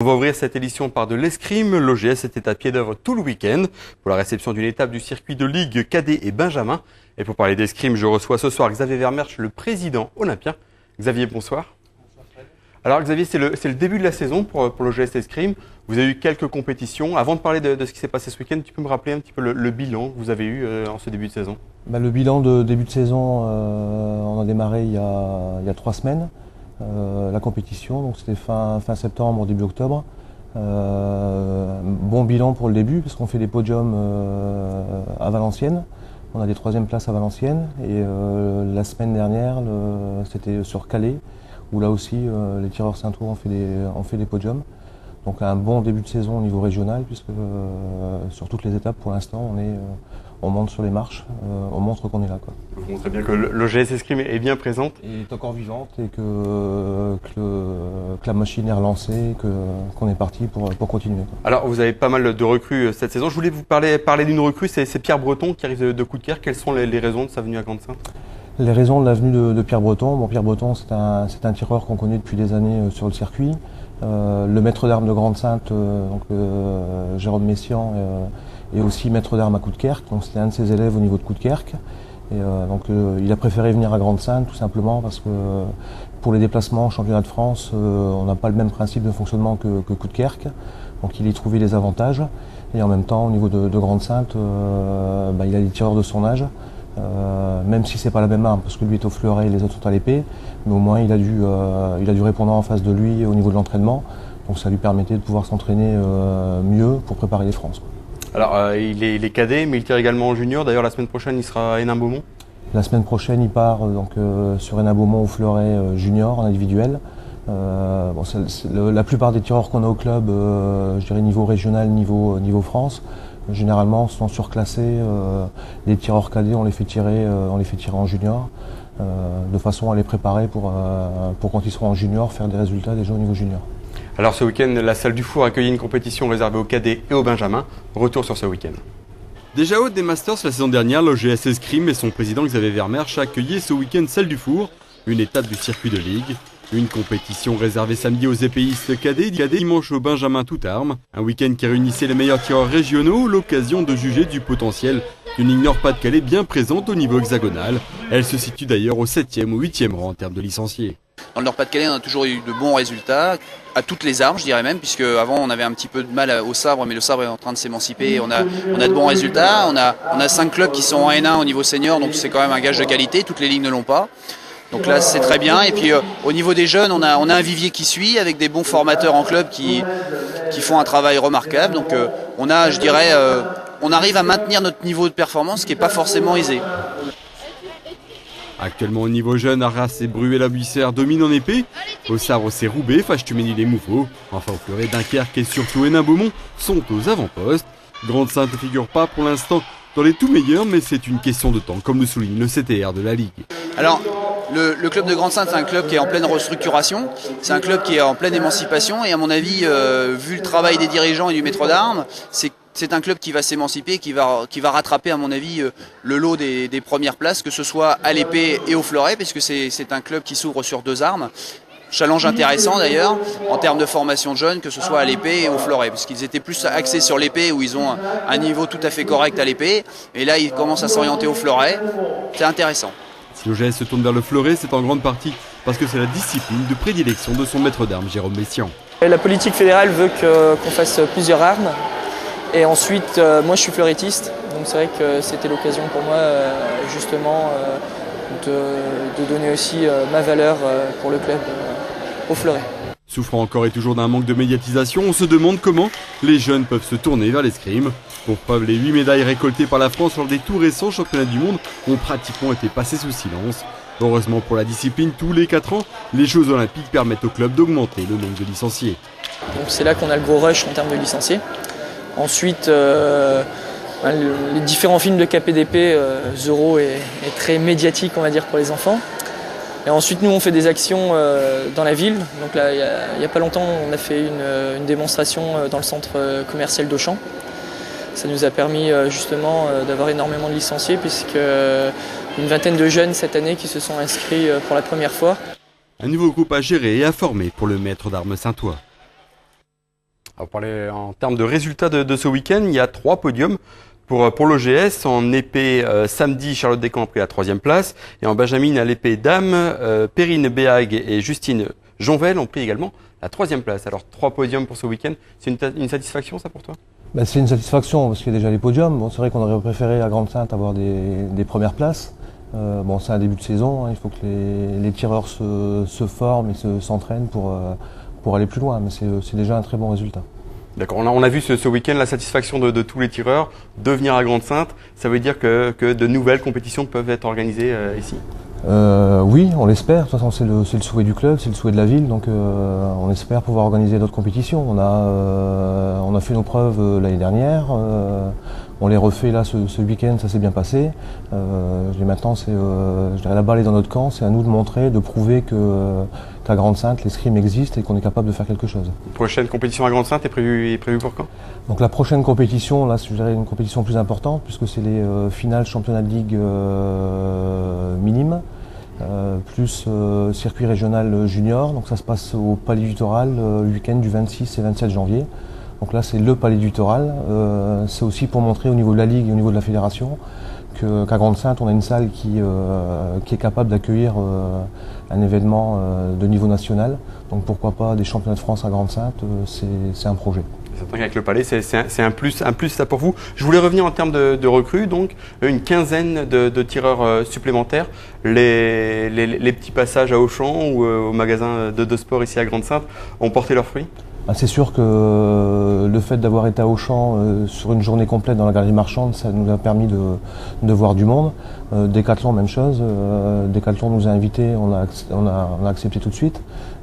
On va ouvrir cette édition par de l'escrime. L'OGS était à pied d'œuvre tout le week-end pour la réception d'une étape du circuit de Ligue cadet et Benjamin. Et pour parler d'escrime, je reçois ce soir Xavier Vermersch, le président olympien. Xavier, bonsoir. Alors Xavier, c'est le début de la saison pour l'OGS Escrime. Vous avez eu quelques compétitions. Avant de parler de ce qui s'est passé ce week-end, tu peux me rappeler un petit peu le bilan que vous avez eu en ce début de saison? Le bilan de début de saison, on a démarré il y a 3 semaines. La compétition, donc c'était fin septembre, début octobre. Bon bilan pour le début, parce qu'on fait des podiums à Valenciennes. On a des 3e places à Valenciennes. Et la semaine dernière, c'était sur Calais, où là aussi les tireurs Saint-Ouen ont fait des podiums. Donc un bon début de saison au niveau régional, puisque sur toutes les étapes pour l'instant on monte sur les marches, on montre qu'on est là, quoi. Vous montrez bien que l'OGS Escrime est bien présente. Et est encore vivante et que la machine est relancée, qu'on est parti pour continuer, quoi. Alors vous avez pas mal de recrues cette saison. Je voulais vous parler d'une recrue, c'est Pierre Breton qui arrive de Coudekerque. Quelles sont les raisons de sa venue à Grande-Synthe? Les raisons de la venue de Pierre Breton. Bon, Pierre Breton, c'est un tireur qu'on connaît depuis des années sur le circuit. Le maître d'armes de Grande-Synthe, Jérôme Messiaen, est aussi maître d'armes à Coudekerque. Donc c'était un de ses élèves au niveau de Coudekerque. Et il a préféré venir à Grande-Synthe tout simplement parce que pour les déplacements au championnat de France, on n'a pas le même principe de fonctionnement que Coudekerque. Donc il y trouvait des avantages. Et en même temps, au niveau de Grande-Synthe, il a des tireurs de son âge. Même si c'est pas la même arme, parce que lui est au fleuret et les autres sont à l'épée, mais au moins il a du répondant en face de lui au niveau de l'entraînement, donc ça lui permettait de pouvoir s'entraîner mieux pour préparer les France. Alors il est cadet, mais il tire également en junior. D'ailleurs la semaine prochaine il sera à Hénin-Beaumont. La semaine prochaine il part sur Hénin-Beaumont au fleuret junior en individuel. La plupart des tireurs qu'on a au club, je dirais niveau régional, niveau France, généralement sont surclassés. Les tireurs cadets, on les fait tirer en junior, de façon à les préparer pour quand ils seront en junior, faire des résultats déjà au niveau junior. Alors ce week-end, la salle du Four accueillait une compétition réservée aux cadets et aux benjamins. Retour sur ce week-end. Déjà haute des Masters la saison dernière, l'OGS Escrime et son président Xavier Vermersch accueillaient ce week-end salle du Four, une étape du circuit de Ligue. Une compétition réservée samedi aux épéistes cadets, dimanche aux benjamins toutes armes. Un week-end qui réunissait les meilleurs tireurs régionaux, l'occasion de juger du potentiel d'une Ligue Nord-Pas-de-Calais bien présente au niveau hexagonal. Elle se situe d'ailleurs au 7e ou 8e rang en termes de licenciés. Dans le Nord-Pas-de-Calais, on a toujours eu de bons résultats, à toutes les armes, je dirais même, puisque avant on avait un petit peu de mal au sabre, mais le sabre est en train de s'émanciper. On a de bons résultats, on a 5 clubs qui sont en N1 au niveau senior, donc c'est quand même un gage de qualité, toutes les ligues ne l'ont pas. Donc là c'est très bien, et puis au niveau des jeunes on a un vivier qui suit avec des bons formateurs en club qui font un travail remarquable. Donc on arrive à maintenir notre niveau de performance, ce qui n'est pas forcément aisé. Actuellement au niveau jeune, Arras et Bruay-la-Buissère dominent en épée. Au sabre c'est Roubaix, Fâche-Tuménil et Mouveau. Enfin au fleuret, Dunkerque et surtout Hénin-Beaumont sont aux avant-postes. Grande-Synthe ne figure pas pour l'instant dans les tout meilleurs, mais c'est une question de temps, comme le souligne le CTR de la Ligue. Alors, le club de Grande-Synthe, c'est un club qui est en pleine restructuration, c'est un club qui est en pleine émancipation, et à mon avis, vu le travail des dirigeants et du maître d'armes, c'est un club qui va s'émanciper, qui va rattraper, à mon avis, le lot des premières places, que ce soit à l'épée et au fleuret, puisque c'est un club qui s'ouvre sur 2 armes. Challenge intéressant d'ailleurs en termes de formation de jeunes, que ce soit à l'épée et au fleuret, puisqu'ils étaient plus axés sur l'épée où ils ont un niveau tout à fait correct à l'épée, et là ils commencent à s'orienter au fleuret. C'est intéressant. Si l'OGS se tourne vers le fleuret, c'est en grande partie parce que c'est la discipline de prédilection de son maître d'armes, Jérôme Messiaen. La politique fédérale veut qu'on fasse plusieurs armes, et ensuite moi je suis fleurettiste, donc c'est vrai que c'était l'occasion pour moi justement de donner aussi ma valeur pour le club au fleuret. Souffrant encore et toujours d'un manque de médiatisation, on se demande comment les jeunes peuvent se tourner vers l'escrime. Pour preuve, les 8 médailles récoltées par la France lors des tout récents championnats du monde ont pratiquement été passées sous silence. Heureusement pour la discipline, tous les 4 ans, les Jeux Olympiques permettent au club d'augmenter le nombre de licenciés. Donc c'est là qu'on a le gros rush en termes de licenciés. Ensuite, les différents films de KPDP, Zorro est très médiatique, on va dire, pour les enfants. Et ensuite, nous, on fait des actions dans la ville. Donc là, il n'y a pas longtemps, on a fait une démonstration dans le centre commercial d'Auchan. Ça nous a permis justement d'avoir énormément de licenciés, puisque une vingtaine de jeunes cette année qui se sont inscrits pour la première fois. Un nouveau groupe à gérer et à former pour le maître d'armes saintois. Alors, en termes de résultats de ce week-end, il y a 3 podiums. Pour l'OGS, en épée samedi, Charlotte Descamps a pris la 3e place. Et en Benjamin à l'épée dame, Perrine Béhague et Justine Jonvel ont pris également la 3e place. Alors 3 podiums pour ce week-end, c'est une satisfaction ça pour toi? C'est une satisfaction parce qu'il y a déjà les podiums. Bon, c'est vrai qu'on aurait préféré à Grande-Synthe avoir des premières places. Bon, c'est un début de saison, hein. Il faut que les tireurs se forment et s'entraînent pour aller plus loin. Mais c'est déjà un très bon résultat. D'accord, on a vu ce week-end la satisfaction de tous les tireurs de venir à Grande-Synthe. Ça veut dire que de nouvelles compétitions peuvent être organisées ici? Oui, on l'espère. De toute façon, c'est le souhait du club, c'est le souhait de la ville. Donc on espère pouvoir organiser d'autres compétitions. On a fait nos preuves l'année dernière. On les refait là ce week-end, ça s'est bien passé. Maintenant, la balle est dans notre camp. C'est à nous de montrer, de prouver qu'à Grande-Synthe, l'escrime existe et qu'on est capable de faire quelque chose. La prochaine compétition à Grande-Synthe est prévue pour quand? Donc la prochaine compétition, là, je dirais une compétition plus importante puisque c'est les finales championnat de ligue minime. Plus circuit régional junior, donc ça se passe au Palais du Littoral le week-end du 26 et 27 janvier. Donc là c'est le Palais du Littoral, c'est aussi pour montrer au niveau de la Ligue et au niveau de la fédération qu'à Grande-Synthe on a une salle qui est capable d'accueillir un événement de niveau national. Donc pourquoi pas des championnats de France à Grande-Synthe, c'est un projet. C'est certain qu'avec le Palais, c'est un plus ça pour vous. Je voulais revenir en termes de recrues, donc une quinzaine de tireurs supplémentaires. Les petits passages à Auchan ou au magasin de sport ici à Grande-Synthe ont porté leurs fruits? C'est sûr que le fait d'avoir été à Auchan sur une journée complète dans la galerie marchande, ça nous a permis de voir du monde. Decathlon, même chose. Decathlon nous a invités, on a accepté tout de suite.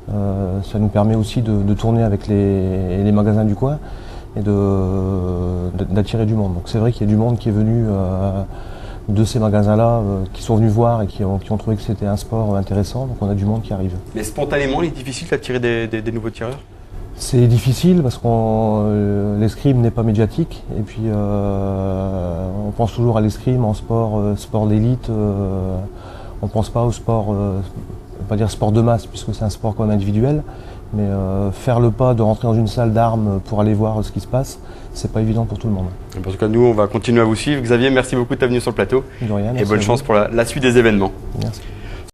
Ça nous permet aussi de tourner avec les magasins du coin et d'attirer du monde. Donc c'est vrai qu'il y a du monde qui est venu de ces magasins-là, qui sont venus voir et qui ont trouvé que c'était un sport intéressant. Donc on a du monde qui arrive. Mais spontanément, il est difficile d'attirer des nouveaux tireurs? C'est difficile parce que l'escrime n'est pas médiatique et puis on pense toujours à l'escrime en sport d'élite. On pense pas au sport, pas dire sport de masse puisque c'est un sport quand même individuel, mais faire le pas de rentrer dans une salle d'armes pour aller voir ce qui se passe, c'est pas évident pour tout le monde. En tout cas, nous, on va continuer à vous suivre. Xavier, merci beaucoup de ta venue sur le plateau. De rien, et bonne chance pour la suite des événements. Merci.